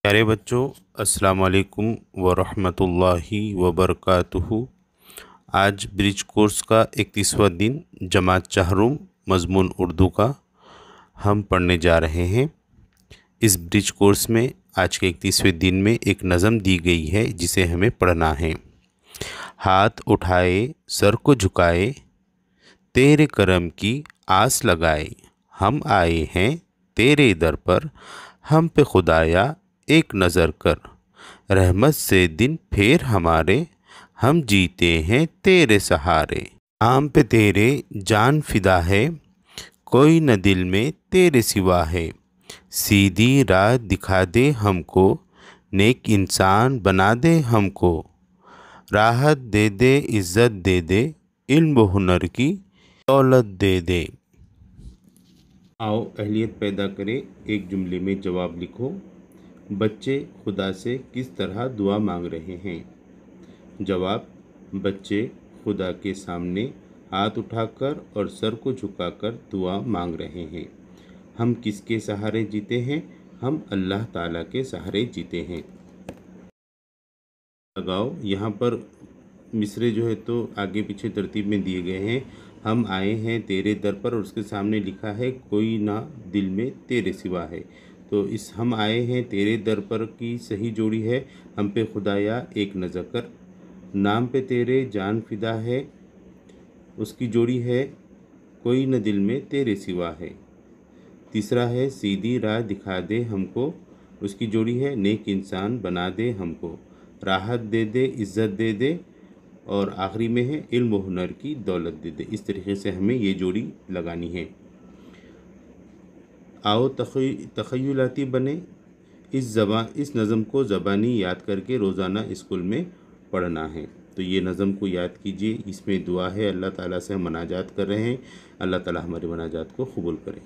प्यारे बच्चों, अस्सलाम वालेकुम व रहमतुल्लाहि व बरकातुहू। आज ब्रिज कोर्स का 31वां दिन जमात चाहरुम मज़मून उर्दू का हम पढ़ने जा रहे हैं। इस ब्रिज कोर्स में आज के 31वें दिन में एक नज़म दी गई है जिसे हमें पढ़ना है। हाथ उठाए सर को झुकाए, तेरे करम की आस लगाए, हम आए हैं तेरे दर पर, हम पे खुदाया एक नज़र कर, रहमत से दिन फेर हमारे, हम जीते हैं तेरे सहारे। नाम पे तेरे जान फिदा है, कोई न दिल में तेरे सिवा है, सीधी राह दिखा दे हमको, नेक इंसान बना दे हमको, राहत दे दे इज़्ज़त दे दे, इल्म व हुनर की दौलत दे दे। आओ अहलियत पैदा करें, एक जुमले में जवाब लिखो। बच्चे खुदा से किस तरह दुआ मांग रहे हैं? जवाब: बच्चे खुदा के सामने हाथ उठाकर और सर को झुकाकर दुआ मांग रहे हैं। हम किसके सहारे जीते हैं? हम अल्लाह ताला के सहारे जीते हैं। लगाओ, यहाँ पर मिसरे जो है तो आगे पीछे तरतीब में दिए गए हैं। हम आए हैं तेरे दर पर और उसके सामने लिखा है कोई ना दिल में तेरे सिवा है। तो इस हम आए हैं तेरे दर पर की सही जोड़ी है हम पे खुदाया एक नज़र कर। नाम पे तेरे जान फिदा है, उसकी जोड़ी है कोई न दिल में तेरे सिवा है। तीसरा है सीधी राह दिखा दे हमको, उसकी जोड़ी है नेक इंसान बना दे हमको, राहत दे दे इज़्ज़त दे दे, और आखिरी में है इल्म व हुनर की दौलत दे दे। इस तरीके से हमें ये जोड़ी लगानी है। आओ तख़य्युलाती बने। इस नज़म को ज़बानी याद करके रोज़ाना स्कूल में पढ़ना है। तो ये नज़म को याद कीजिए। इसमें दुआ है, अल्लाह ताला से हम मनाजात कर रहे हैं, अल्लाह ताला हमारे मनाजात को कबूल करे।